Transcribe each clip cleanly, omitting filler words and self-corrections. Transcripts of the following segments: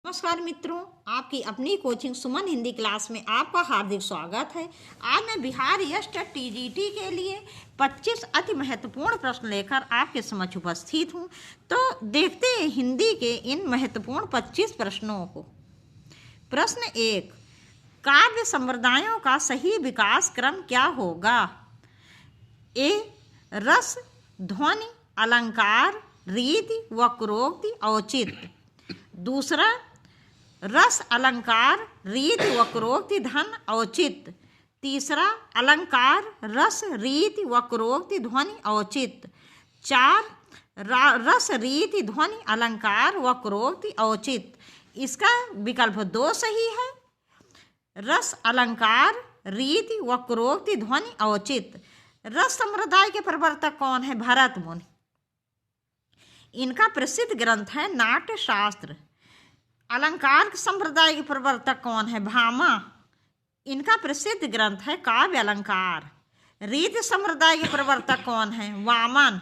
नमस्कार मित्रों, आपकी अपनी कोचिंग सुमन हिंदी क्लास में आपका हार्दिक स्वागत है। आज मैं बिहार यस्ट टीजीटी के लिए 25 अति महत्वपूर्ण प्रश्न लेकर आपके समक्ष उपस्थित हूँ। तो देखते हैं हिंदी के इन महत्वपूर्ण 25 प्रश्नों को। प्रश्न 1, काव्य संप्रदायों का सही विकास क्रम क्या होगा? ए, रस, ध्वनि, अलंकार, रीति, वक्रोक्ति, औचित्य। दूसरा, रस, अलंकार, रीति, वक्रोक्ति, धन, औचित्य। तीसरा, अलंकार, रस, रीति, वक्रोक्ति, ध्वनि, औचित्य। 4, रस, रीति, ध्वनि, अलंकार, वक्रोक्ति, औचित्य। इसका विकल्प 2 सही है। रस, अलंकार, रीति, वक्रोक्ति, ध्वनि, औचित्य। रस संप्रदाय के प्रवर्तक कौन है? भरत मुनि। इनका प्रसिद्ध ग्रंथ है नाट्य शास्त्र। अलंकार संप्रदाय के प्रवर्तक कौन है? भामा। इनका प्रसिद्ध ग्रंथ है काव्य अलंकार। रीति संप्रदाय के प्रवर्तक कौन है? वामन।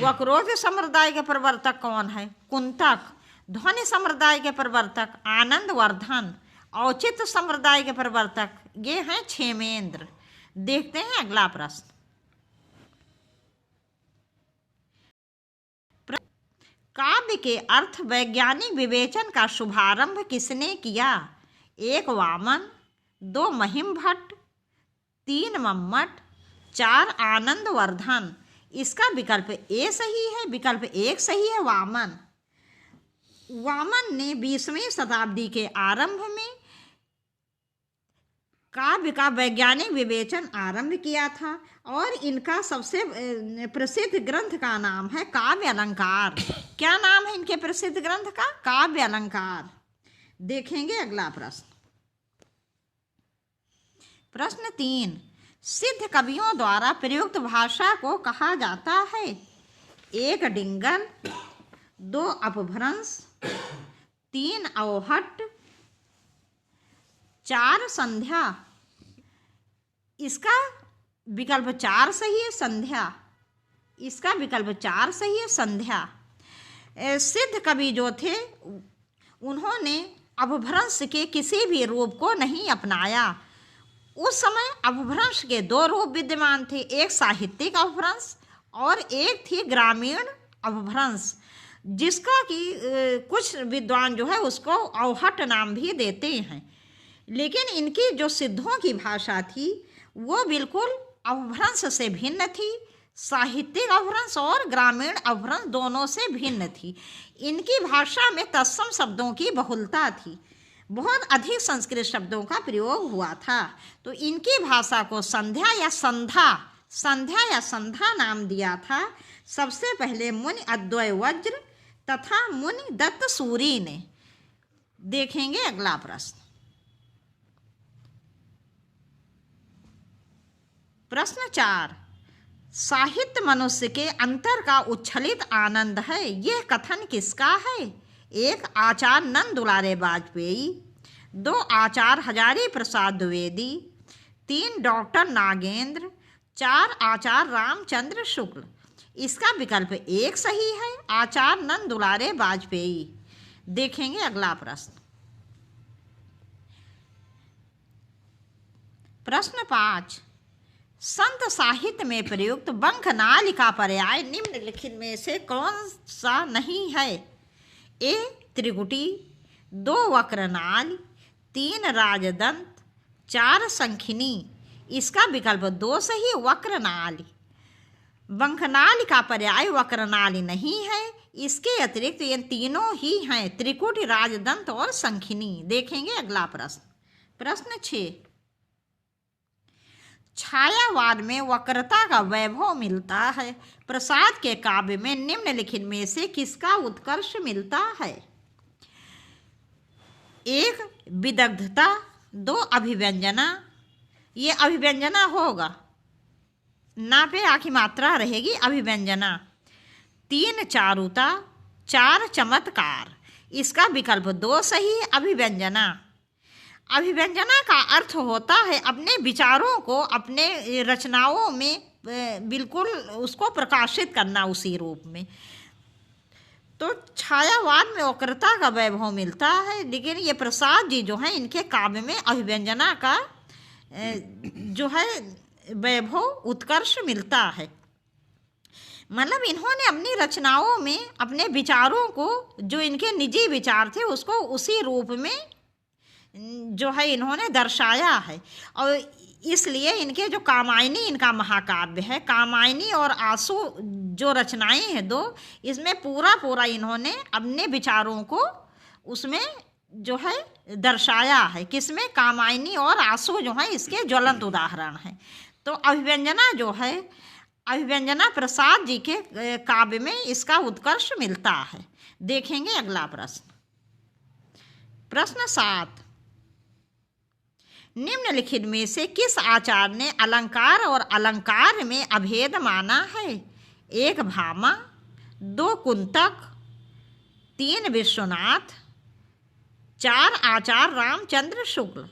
वक्रोक्ति संप्रदाय के प्रवर्तक कौन है? कुंतक। ध्वनि संप्रदाय के प्रवर्तक आनंदवर्धन। औचित्य संप्रदाय के प्रवर्तक ये हैं क्षेमेंद्र। देखते हैं अगला प्रश्न। काव्य के अर्थ वैज्ञानिक विवेचन का शुभारंभ किसने किया? 1, वामन। 2, महिम भट्ट। 3, मम्मट। 4, आनंदवर्धन। इसका विकल्प ए सही है। विकल्प 1 सही है, वामन। वामन ने 20वीं शताब्दी के आरंभ में काव्य का वैज्ञानिक विवेचन आरंभ किया था और इनका सबसे प्रसिद्ध ग्रंथ का नाम है काव्य अलंकार। क्या नाम है इनके प्रसिद्ध ग्रंथ का? काव्य अलंकार। देखेंगे अगला प्रश्न। प्रश्न 3, सिद्ध कवियों द्वारा प्रयुक्त भाषा को कहा जाता है? 1, डिंगल। 2, अपभ्रंश। 3, अवहट्ट। 4, संध्या। इसका विकल्प 4 सही है, संध्या। इसका विकल्प 4 सही है, संध्या। सिद्ध कवि जो थे उन्होंने अपभ्रंश के किसी भी रूप को नहीं अपनाया। उस समय अपभ्रंश के 2 रूप विद्यमान थे, एक साहित्यिक अपभ्रंश और एक थी ग्रामीण अपभ्रंश, जिसका कि कुछ विद्वान जो है उसको अवहट्ट नाम भी देते हैं। लेकिन इनकी जो सिद्धों की भाषा थी वो बिल्कुल अपभ्रंश से भिन्न थी। साहित्यिक अपभ्रंश और ग्रामीण अपभ्रंश दोनों से भिन्न थी। इनकी भाषा में तत्सम शब्दों की बहुलता थी। बहुत अधिक संस्कृत शब्दों का प्रयोग हुआ था। तो इनकी भाषा को संध्या या संधा नाम दिया था सबसे पहले मुनि अद्वय वज्र तथा मुनि दत्त सूरी ने। देखेंगे अगला प्रश्न। प्रश्न 4, साहित्य मनुष्य के अंतर का उच्छलित आनंद है, यह कथन किसका है? 1, आचार्य नंद दुलारे वाजपेयी। 2, आचार्य हजारी प्रसाद द्विवेदी। 3, डॉक्टर नागेंद्र। 4, आचार्य रामचंद्र शुक्ल। इसका विकल्प 1 सही है, आचार्य नंद दुलारे वाजपेयी। देखेंगे अगला प्रश्न। प्रश्न 5, संत साहित्य में प्रयुक्त बंखनाली का पर्याय निम्नलिखित में से कौन सा नहीं है? 1, त्रिकुटी। 2, वक्रनाली। 3, राजदंत। 4, शंखिनी। इसका विकल्प 2 सही, वक्रनाली। बंखनाली का पर्याय वक्रनाली नहीं है। इसके अतिरिक्त ये तीनों ही हैं, त्रिकुटी, राजदंत और शंखिनी। देखेंगे अगला प्रश्न। प्रश्न 6, छायावाद में वक्रता का वैभव मिलता है। प्रसाद के काव्य में निम्नलिखित में से किसका उत्कर्ष मिलता है? 1, विदग्धता। 2, अभिव्यंजना। ये अभिव्यंजना होगा, ना पे आखिरी मात्रा रहेगी, अभिव्यंजना। 3, चारुता। 4, चमत्कार। इसका विकल्प 2 सही है, अभिव्यंजना। अभिव्यंजना का अर्थ होता है अपने विचारों को अपने रचनाओं में बिल्कुल उसको प्रकाशित करना उसी रूप में। तो छायावाद में वक्रता का वैभव मिलता है, लेकिन ये प्रसाद जी जो है इनके काव्य में अभिव्यंजना का जो है वैभव उत्कर्ष मिलता है। मतलब इन्होंने अपनी रचनाओं में अपने विचारों को, जो इनके निजी विचार थे, उसको उसी रूप में जो है इन्होंने दर्शाया है। और इसलिए इनके जो कामायनी इनका महाकाव्य है, कामायनी और आंसू जो रचनाएं हैं दो, इसमें पूरा इन्होंने अपने विचारों को उसमें जो है दर्शाया है। किसमें? कामायनी और आंसू जो है इसके ज्वलंत उदाहरण हैं। तो अभिव्यंजना जो है, अभिव्यंजना प्रसाद जी के काव्य में इसका उत्कर्ष मिलता है। देखेंगे अगला प्रश्न। प्रश्न 7, निम्नलिखित में से किस आचार्य ने अलंकार और अलंकार में अभेद माना है? 1 भामा, 2 कुंतक, 3 विश्वनाथ, 4 आचार्य रामचंद्र शुक्ल।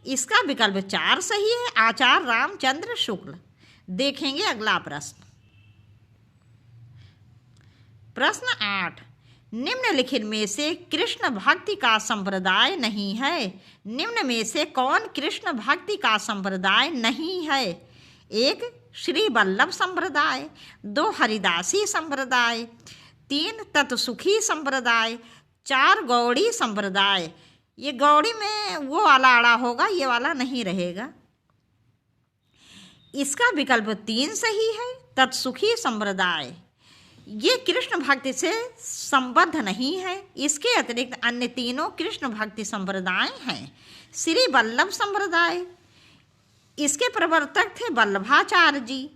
इसका विकल्प 4 सही है, आचार्य रामचंद्र शुक्ल। देखेंगे अगला प्रश्न। प्रश्न 8, निम्नलिखित में से कृष्ण भक्ति का संप्रदाय नहीं है। निम्न में से कौन कृष्ण भक्ति का संप्रदाय नहीं है? 1 श्री वल्लभ संप्रदाय, 2 हरिदासी संप्रदाय, 3 तत्सुखी संप्रदाय, 4 गौड़ी संप्रदाय। ये गौड़ी में वो वाला आड़ा होगा, ये वाला नहीं रहेगा। इसका विकल्प 3 सही है, तत्सुखी संप्रदाय। ये कृष्ण भक्ति से संबद्ध नहीं है। इसके अतिरिक्त अन्य तीनों कृष्ण भक्ति संप्रदाय हैं। श्री वल्लभ संप्रदाय, इसके प्रवर्तक थे वल्लभाचार्य जी।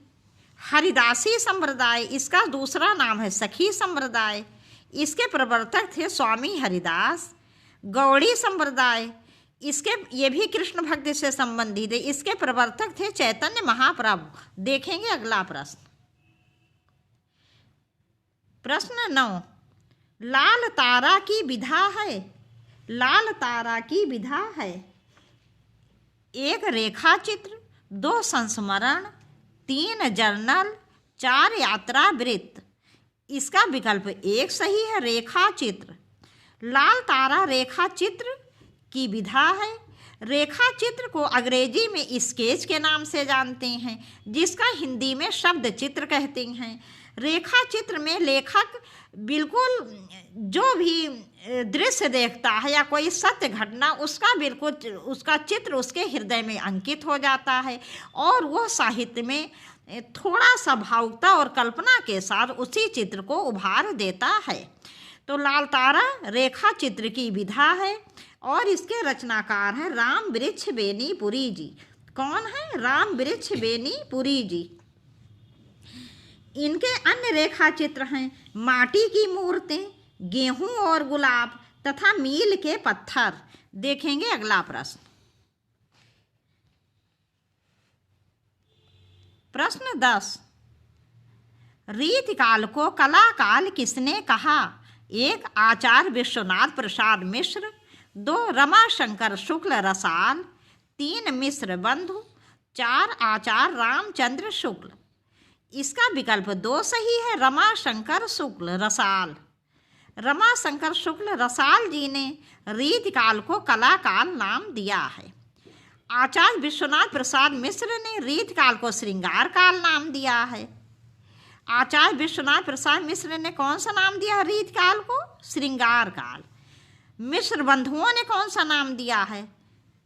हरिदासी संप्रदाय, इसका दूसरा नाम है सखी संप्रदाय, इसके प्रवर्तक थे स्वामी हरिदास। गौड़ी संप्रदाय, इसके ये भी कृष्ण भक्ति से संबंधित है, इसके प्रवर्तक थे चैतन्य महाप्रभु। देखेंगे अगला प्रश्न। प्रश्न 9, लाल तारा की विधा है। लाल तारा की विधा है 1 रेखा चित्र, 2 संस्मरण, 3 जर्नल, 4 यात्रा वृत्त। इसका विकल्प 1 सही है, रेखा चित्र। लाल तारा रेखा चित्र की विधा है। रेखा चित्र को अंग्रेजी में स्केच के नाम से जानते हैं, जिसका हिंदी में शब्द चित्र कहते हैं। रेखा चित्र में लेखक बिल्कुल जो भी दृश्य देखता है या कोई सत्य घटना, उसका बिल्कुल उसका चित्र उसके हृदय में अंकित हो जाता है और वह साहित्य में थोड़ा सा भावुकता और कल्पना के साथ उसी चित्र को उभार देता है। तो लाल तारा रेखा चित्र की विधा है और इसके रचनाकार हैं राम वृक्ष बेनी पुरी जी। कौन है? राम वृक्ष बेनी पुरी जी। इनके अन्य रेखा चित्र हैं माटी की मूर्तें, गेहूं और गुलाब तथा मील के पत्थर। देखेंगे अगला प्रश्न। प्रश्न 10, रीतिकाल को कलाकाल किसने कहा? 1 आचार्य विश्वनाथ प्रसाद मिश्र, 2 रमाशंकर शुक्ल रसाल, 3 मिश्र बंधु, 4 आचार्य रामचंद्र शुक्ल। इसका विकल्प 2 सही है, रमाशंकर शुक्ल रसाल। रमाशंकर शुक्ल रसाल जी ने रीतिकाल को कलाकाल नाम दिया है। आचार्य विश्वनाथ प्रसाद मिश्र ने रीतिकाल को श्रृंगार काल नाम दिया है। आचार्य विश्वनाथ प्रसाद मिश्र ने कौन सा नाम दिया रीतिकाल को? श्रृंगार काल। मिश्र बंधुओं ने कौन सा नाम दिया है?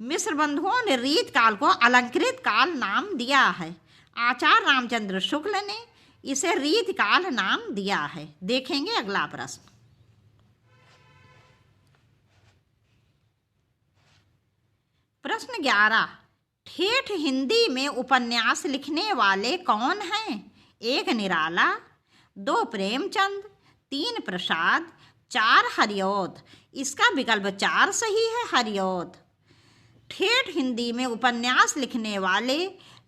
मिश्र बंधुओं ने रीतिकाल को अलंकृत काल नाम दिया है। आचार्य रामचंद्र शुक्ल ने इसे रीतिकाल नाम दिया है। देखेंगे अगला प्रश्न। प्रश्न 11, ठेठ हिंदी में उपन्यास लिखने वाले कौन हैं? 1 निराला, 2 प्रेमचंद, 3 प्रसाद, 4 हरिऔध। इसका विकल्प 4 सही है, हरिऔध। ठेठ हिंदी में उपन्यास लिखने वाले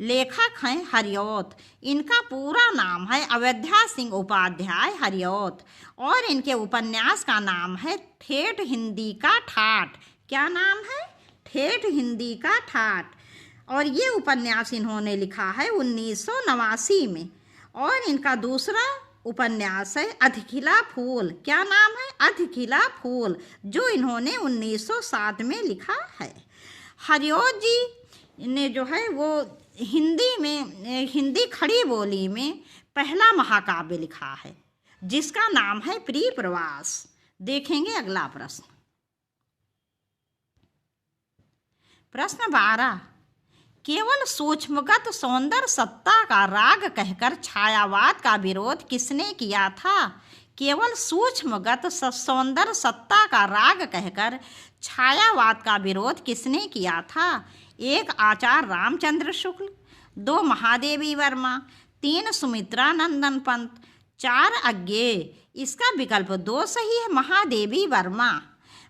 लेखक हैं हरिऔध। इनका पूरा नाम है अवध्या सिंह उपाध्याय हरिऔध और इनके उपन्यास का नाम है ठेठ हिंदी का ठाठ। क्या नाम है? ठेठ हिंदी का ठाठ। और ये उपन्यास इन्होंने लिखा है 1989 में और इनका दूसरा उपन्यास है अधिखिला फूल। क्या नाम है? अधिखिला फूल, जो इन्होंने 1907 में लिखा है। हरिओत जी ने जो है वो हिंदी खड़ी बोली में पहला महाकाव्य लिखा है, जिसका नाम है प्रिय प्रवास। देखेंगे अगला प्रश्न। प्रश्न 12, केवल सूक्ष्मगत सौंदर्य सत्ता का राग कहकर छायावाद का विरोध किसने किया था? केवल सूक्ष्मगत सौंदर्य सत्ता का राग कहकर छायावाद का विरोध किसने किया था? 1 आचार्य रामचंद्र शुक्ल, 2 महादेवी वर्मा, 3 सुमित्रा नंदन पंत, 4 अज्ञेय। इसका विकल्प 2 सही है, महादेवी वर्मा।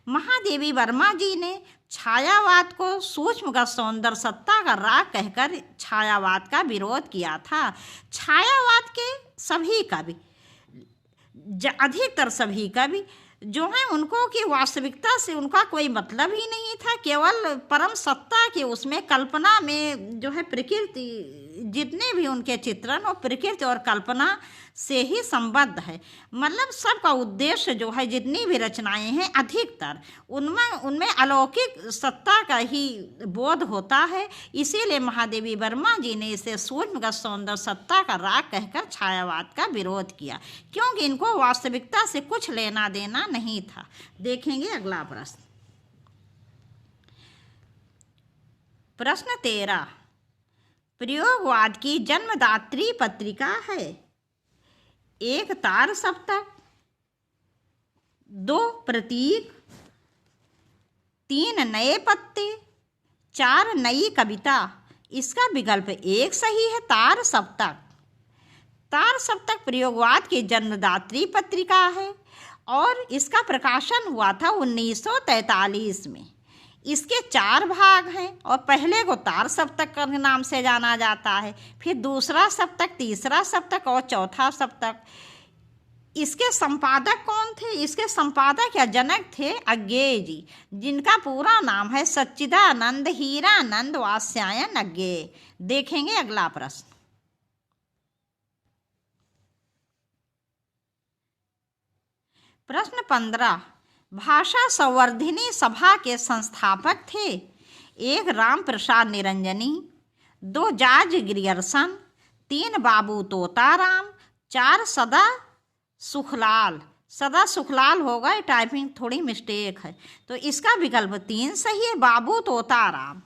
महादेवी वर्मा जी ने छायावाद को सूक्ष्मगत सौंदर्य सत्ता का राग कहकर छायावाद का विरोध किया था। छायावाद के सभी कवि, अधिकतर सभी कवि जो हैं, उनको की वास्तविकता से उनका कोई मतलब ही नहीं था, केवल परम सत्ता के उसमें कल्पना में जो है प्रकृति, जितने भी उनके चित्रण और प्रकृति और कल्पना से ही संबद्ध है। मतलब सबका उद्देश्य जो है, जितनी भी रचनाएं हैं अधिकतर उनमें अलौकिक सत्ता का ही बोध होता है। इसीलिए महादेवी वर्मा जी ने इसे सूक्ष्मगत सौंदर्य सत्ता का राग कहकर छायावाद का विरोध किया, क्योंकि इनको वास्तविकता से कुछ लेना देना नहीं था। देखेंगे अगला प्रश्न। प्रश्न 13, प्रयोगवाद की जन्मदात्री पत्रिका है। 1 तार सप्तक, 2 प्रतीक, 3 नए पत्ते, 4 नई कविता। इसका विकल्प 1 सही है, तार सप्तक। तार सप्तक प्रयोगवाद की जन्मदात्री पत्रिका है और इसका प्रकाशन हुआ था 1943 में। इसके 4 भाग हैं और पहले को तार सप्तक के नाम से जाना जाता है, फिर दूसरा सप्तक, तीसरा सप्तक और चौथा सप्तक। इसके संपादक कौन थे? इसके संपादक या जनक थे अज्ञेय जी, जिनका पूरा नाम है सच्चिदानंद हीरानंद वात्स्यायन अज्ञेय। देखेंगे अगला प्रश्न। प्रश्न 15, भाषा संवर्धिनी सभा के संस्थापक थे। 1 राम प्रसाद निरंजनी, 2 जॉर्ज ग्रियर्सन, 3 बाबू तोताराम, 4 सदा सुखलाल। सदा सुखलाल होगा, टाइपिंग थोड़ी मिस्टेक है, तो इसका विकल्प 3 सही है, बाबू तोताराम।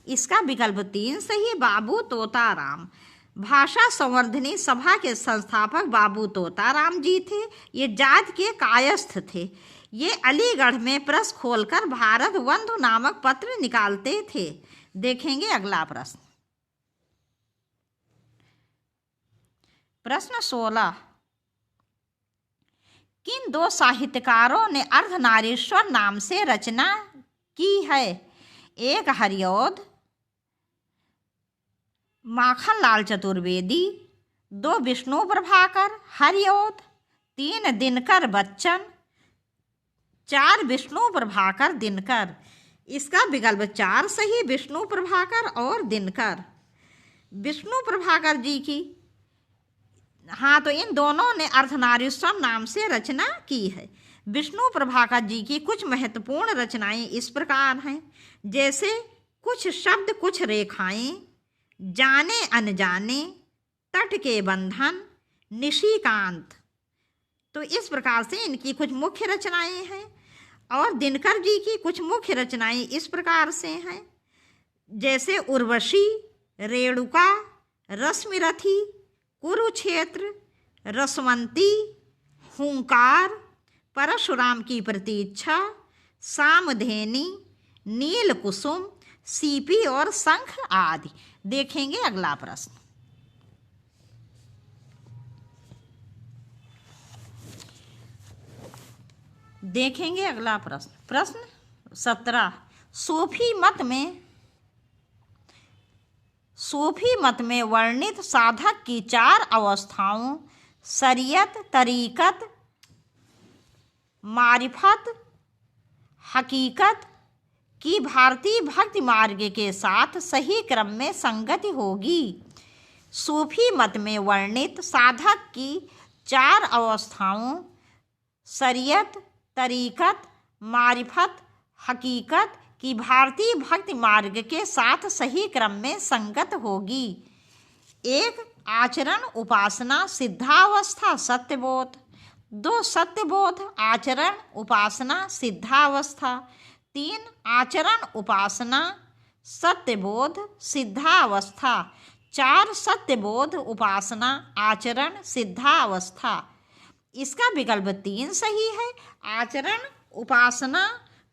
इसका विकल्प 3 सही है, बाबू तोताराम। भाषा संवर्धनी सभा के संस्थापक बाबू तोताराम जी थे। ये जात के कायस्थ थे। ये अलीगढ़ में प्रेस खोलकर भारत बंधु नामक पत्र निकालते थे। देखेंगे अगला प्रश्न। प्रश्न 16, किन 2 साहित्यकारों ने अर्धनारीश्वर नाम से रचना की है? 1 हरिओद, माखनलाल चतुर्वेदी, 2 विष्णु प्रभाकर हरिओद, 3 दिनकर बच्चन, 4 विष्णु प्रभाकर दिनकर। इसका विकल्प 4 सही, विष्णु प्रभाकर और दिनकर। विष्णु प्रभाकर जी की, हाँ, तो इन दोनों ने अर्धनारीश्वर नाम से रचना की है। विष्णु प्रभाकर जी की कुछ महत्वपूर्ण रचनाएं इस प्रकार हैं, जैसे कुछ शब्द कुछ रेखाएं, जाने अनजाने, तट के बंधन, निशिकांत। तो इस प्रकार से इनकी कुछ मुख्य रचनाएं हैं। और दिनकर जी की कुछ मुख्य रचनाएं इस प्रकार से हैं, जैसे उर्वशी, रेणुका, रश्मिरथी, कुरुक्षेत्र, रसवंती, हुंकार, परशुराम की प्रतीक्षा, सामधेनी, नील कुसुम, सीपी और शंख आदि। देखेंगे अगला प्रश्न। देखेंगे अगला प्रश्न। प्रश्न 17, सूफी मत में वर्णित साधक की 4 अवस्थाओं शरीयत, तरीकत, मारिफत, हकीकत की भारतीय भक्ति मार्ग के साथ सही क्रम में संगति होगी। सूफी मत में वर्णित साधक की 4 अवस्थाओं शरीयत, तरीकत, मारिफत, हकीकत की भारतीय भक्ति मार्ग के साथ सही क्रम में संगत होगी। 1 आचरण, उपासना, सिद्धावस्था, सत्यबोध। 2 सत्यबोध, आचरण, उपासना, सिद्धावस्था। 3 आचरण, उपासना, सत्यबोध, सिद्धावस्था। 4 सत्यबोध, उपासना, आचरण, सिद्धावस्था। इसका विकल्प 3 सही है, आचरण, उपासना,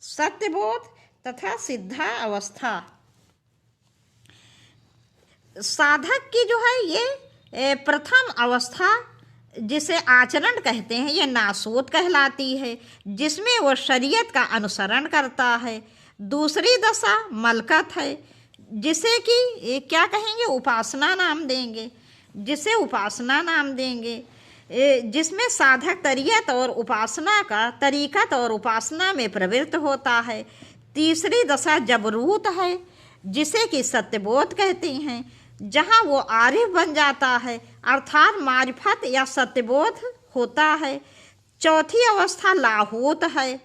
सत्यबोध तथा सिद्धावस्था। साधक की जो है ये प्रथम अवस्था जिसे आचरण कहते हैं, ये नासूत कहलाती है, जिसमें वो शरीयत का अनुसरण करता है। दूसरी दशा मलकत है, जिसे कि क्या कहेंगे, उपासना नाम देंगे, जिसे उपासना नाम देंगे, जिसमें साधक तरीकत और उपासना का तरीकत और उपासना में प्रवृत्त होता है। तीसरी दशा जबरूत है, जिसे कि सत्यबोध कहते हैं, जहाँ वो आरिफ बन जाता है अर्थात मारिफत या सत्यबोध होता है। चौथी अवस्था लाहूत है,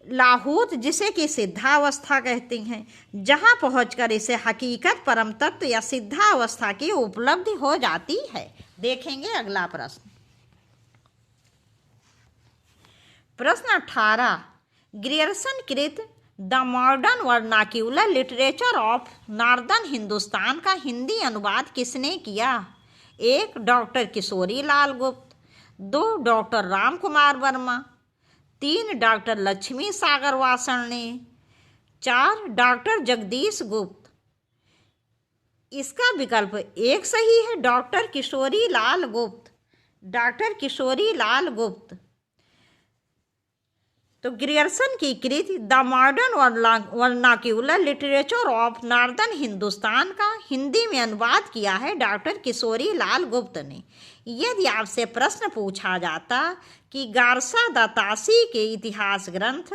लाहूत जिसे कि सिद्धावस्था कहते हैं, जहाँ पहुंचकर इसे हकीकत, परम तत्व या सिद्धावस्था की उपलब्धि हो जाती है। देखेंगे अगला प्रश्न। प्रश्न 18, ग्रियर्सन कृत the modern vernacular literature of northern Hindustan का हिंदी अनुवाद किसने किया? 1 डॉक्टर किशोरी लाल गुप्त, 2 डॉक्टर राम कुमार वर्मा, 3 डॉक्टर लक्ष्मी सागर वासरणे, 4 डॉक्टर जगदीश गुप्त। इसका विकल्प 1 सही है, डॉक्टर किशोरी लाल गुप्त, डॉक्टर किशोरी लाल गुप्त। तो ग्रियर्सन की कृति the modern vernacular literature of northern Hindustan का हिंदी में अनुवाद किया है डॉक्टर किशोरी लाल गुप्त ने। यदि आपसे प्रश्न पूछा जाता कि गारसा द तासी के इतिहास ग्रंथ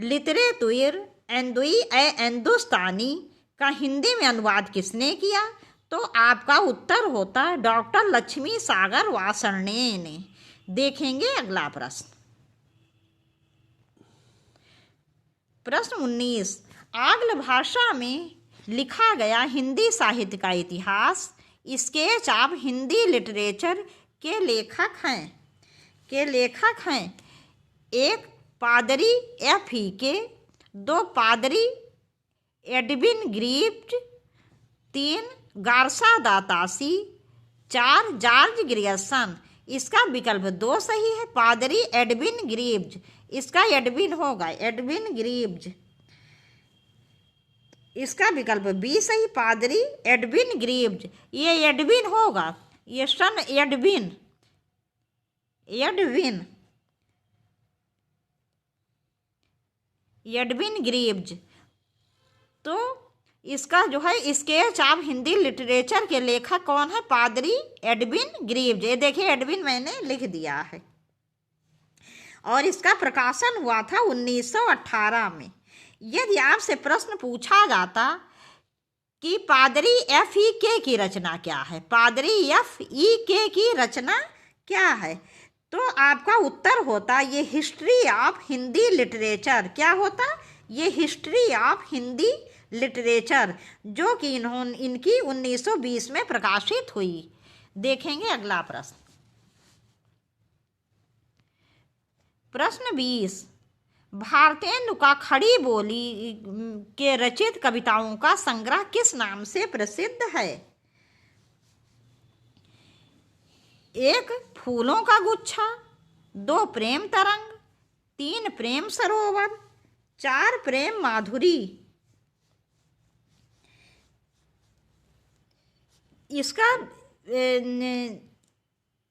लिटरेतुर एंदुई ए हिंदुस्तानी का हिंदी में अनुवाद किसने किया, तो आपका उत्तर होता डॉक्टर लक्ष्मी सागर वासरणे ने। देखेंगे अगला प्रश्न। प्रश्न 19, आंग्ल भाषा में लिखा गया हिंदी साहित्य का इतिहास स्केच ऑफ हिंदी लिटरेचर के लेखक हैं 1 पादरी F.E.K., 2 पादरी Edwin Grift, 3 Garcin de Tassy, 4 George Grierson. इसका विकल्प 2 सही है, पादरी एडविन ग्रिफ्ट। इसका एडविन होगा, एडविन ग्रिफ्ट। इसका विकल्प बी सही, पादरी एडविन ग्रिफ्ट। ये एडविन होगा, ये सन एडविन ग्रिफ्ट। तो इसका जो है स्केच ऑफ हिंदी लिटरेचर के लेखक कौन है, पादरी एडविन ग्रिफ्ट। ये देखिए एडविन मैंने लिख दिया है, और इसका प्रकाशन हुआ था 1918 में। यदि आपसे प्रश्न पूछा जाता कि पादरी F.E.K. की रचना क्या है, पादरी F.E.K. की रचना क्या है, तो आपका उत्तर होता ये हिस्ट्री ऑफ हिंदी लिटरेचर। क्या होता, ये हिस्ट्री ऑफ हिंदी लिटरेचर, जो कि इनकी 1920 में प्रकाशित हुई। देखेंगे अगला प्रश्न। प्रश्न 20, भारतेंदु का खड़ी बोली के रचित कविताओं का संग्रह किस नाम से प्रसिद्ध है? 1 फूलों का गुच्छा, 2 प्रेम तरंग, 3 प्रेम सरोवर, 4 प्रेम माधुरी।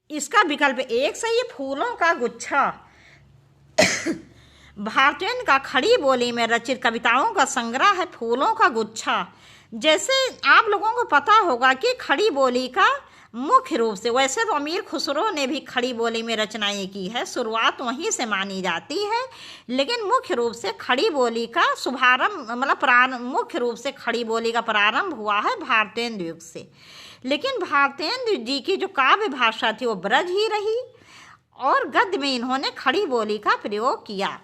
इसका विकल्प 1 सही, फूलों का गुच्छा। भारतेंदु का खड़ी बोली में रचित कविताओं का संग्रह है फूलों का गुच्छा। जैसे आप लोगों को पता होगा कि खड़ी बोली का मुख्य रूप से, वैसे तो अमीर खुसरो ने भी खड़ी बोली में रचनाएं की है, शुरुआत वहीं से मानी जाती है, लेकिन मुख्य रूप से खड़ी बोली का शुभारंभ मतलब मुख्य रूप से खड़ी बोली का प्रारंभ हुआ है भारतेंदु युग से। लेकिन भारतेंदु जी की जो काव्य भाषा थी वो ब्रज ही रही। और गद्य में इन्होंने खड़ी बोली का प्रयोग किया।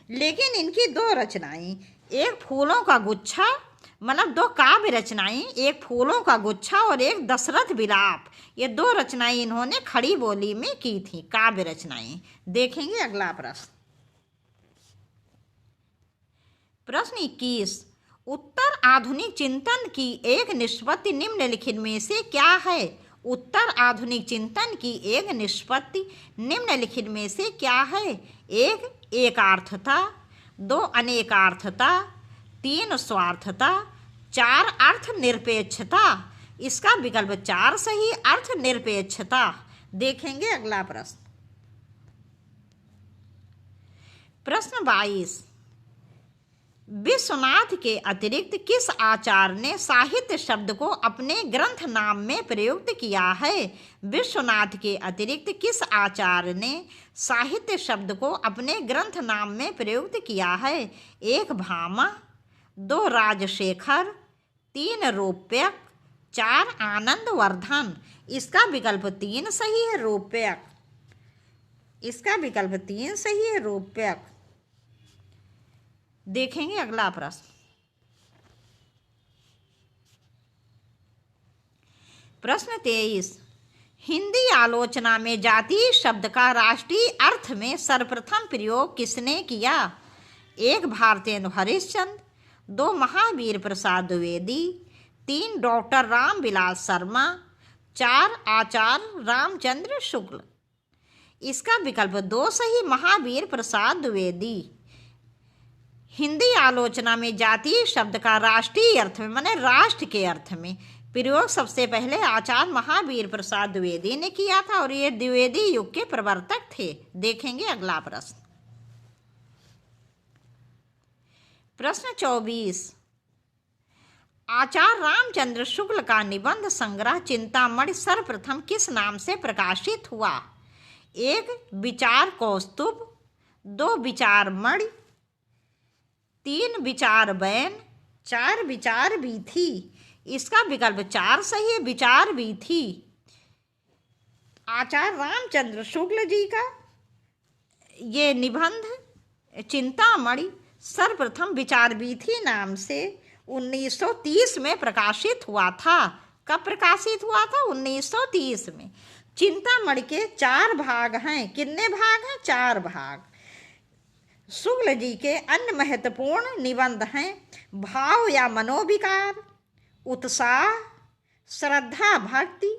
लेकिन इनकी दो रचनाएं, एक फूलों का गुच्छा, मतलब दो काव्य रचनाएं, एक फूलों का गुच्छा और एक दशरथ विलाप, ये दो रचनाएं इन्होंने खड़ी बोली में की थी, काव्य रचनाएं। देखेंगे अगला प्रश्न। प्रश्न 21, उत्तर आधुनिक चिंतन की एक निष्पत्ति निम्नलिखित में से क्या है? उत्तर आधुनिक चिंतन की एक निष्पत्ति निम्नलिखित में से क्या है? एक एकार्थता, दो अनेकार्थता, तीन स्वार्थता, चार अर्थ निरपेक्षता। इसका विकल्प 4 सही, अर्थ निरपेक्षता। देखेंगे अगला प्रश्न। प्रश्न 22, विश्वनाथ के अतिरिक्त किस आचार्य ने साहित्य शब्द को अपने ग्रंथ नाम में प्रयुक्त किया है? विश्वनाथ के अतिरिक्त किस आचार्य ने साहित्य शब्द को अपने ग्रंथ नाम में प्रयुक्त किया है? एक भामा, दो राजशेखर, तीन रूप्यक, चार आनंदवर्धन। इसका विकल्प 3 सही है, रूप्यक। इसका विकल्प 3 सही है, रूप्यक। देखेंगे अगला प्रश्न। प्रश्न 23, हिंदी आलोचना में जाति शब्द का राष्ट्रीय अर्थ में सर्वप्रथम प्रयोग किसने किया? एक भारतेंदु हरिश्चंद्र, दो महावीर प्रसाद द्विवेदी, तीन डॉक्टर रामविलास शर्मा, चार आचार्य रामचंद्र शुक्ल। इसका विकल्प 2 सही, महावीर प्रसाद द्विवेदी। हिंदी आलोचना में जातीय शब्द का राष्ट्रीय अर्थ में, माने राष्ट्र के अर्थ में प्रयोग सबसे पहले आचार्य महावीर प्रसाद द्विवेदी ने किया था और ये द्विवेदी युग के प्रवर्तक थे। देखेंगे अगला प्रश्न। प्रश्न 24, आचार्य रामचंद्र शुक्ल का निबंध संग्रह चिंतामणि सर्वप्रथम किस नाम से प्रकाशित हुआ? एक विचार कौस्तुभ, दो विचार मणि, तीन विचार बैन, चार विचार वीथी। इसका विकल्प 4 सही है, विचार वीथी। आचार्य रामचंद्र शुक्ल जी का ये निबंध चिंतामणि सर्वप्रथम विचार वीथी नाम से 1930 में प्रकाशित हुआ था। कब प्रकाशित हुआ था? 1930 में। चिंतामणि के 4 भाग हैं। कितने भाग हैं? 4 भाग। शुक्ल जी के अन्य महत्वपूर्ण निबंध हैं भाव या मनोविकार, उत्साह, श्रद्धा भक्ति,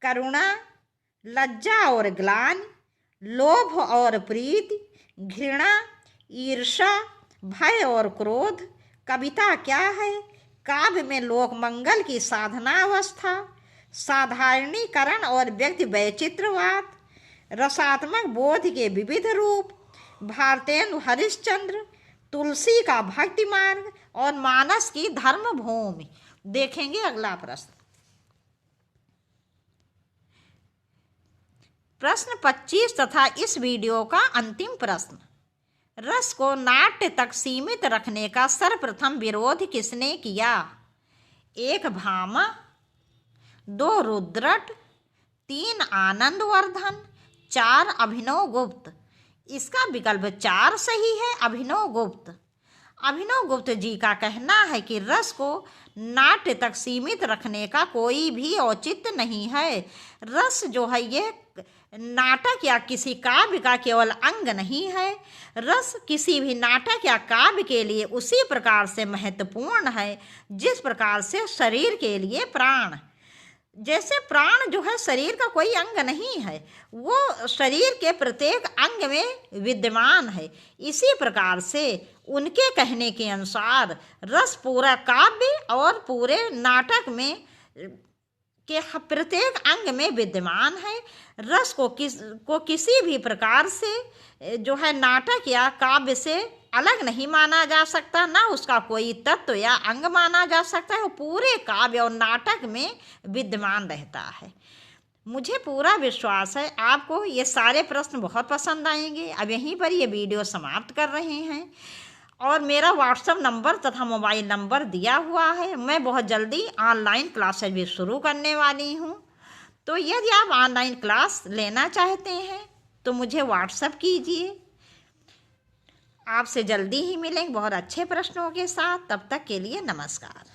करुणा, लज्जा और ग्लानि, लोभ और प्रीति, घृणा, ईर्ष्या, भय और क्रोध, कविता क्या है, काव्य में लोक मंगल की साधना अवस्था, साधारणीकरण और व्यक्ति वैचित्रवाद, रसात्मक बोध के विविध रूप, भारतेंदु हरिश्चंद्र, तुलसी का भक्ति मार्ग और मानस की धर्म भूमि। देखेंगे अगला प्रश्न। प्रश्न 25 तथा इस वीडियो का अंतिम प्रश्न। रस को नाट्य तक सीमित रखने का सर्वप्रथम विरोध किसने किया? एक भामा, दो रुद्रट, तीन आनंदवर्धन, चार अभिनव गुप्त। इसका विकल्प 4 सही है, अभिनव गुप्त। अभिनव गुप्त जी का कहना है कि रस को नाट्य तक सीमित रखने का कोई भी औचित्य नहीं है। रस जो है ये नाटक या किसी काव्य का केवल अंग नहीं है। रस किसी भी नाटक या काव्य के लिए उसी प्रकार से महत्वपूर्ण है जिस प्रकार से शरीर के लिए प्राण। जैसे प्राण जो है शरीर का कोई अंग नहीं है, वो शरीर के प्रत्येक अंग में विद्यमान है। इसी प्रकार से उनके कहने के अनुसार रस पूरा काव्य और पूरे नाटक में के प्रत्येक अंग में विद्यमान है। रस को किसी भी प्रकार से जो है नाटक या काव्य से अलग नहीं माना जा सकता, ना उसका कोई तत्व या अंग माना जा सकता है। वो पूरे काव्य और नाटक में विद्यमान रहता है। मुझे पूरा विश्वास है आपको ये सारे प्रश्न बहुत पसंद आएंगे। अब यहीं पर ये वीडियो समाप्त कर रहे हैं और मेरा व्हाट्सएप नंबर तथा मोबाइल नंबर दिया हुआ है। मैं बहुत जल्दी ऑनलाइन क्लासेज भी शुरू करने वाली हूँ। तो यदि आप ऑनलाइन क्लास लेना चाहते हैं तो मुझे व्हाट्सएप कीजिए। आपसे जल्दी ही मिलेंगे बहुत अच्छे प्रश्नों के साथ। तब तक के लिए नमस्कार।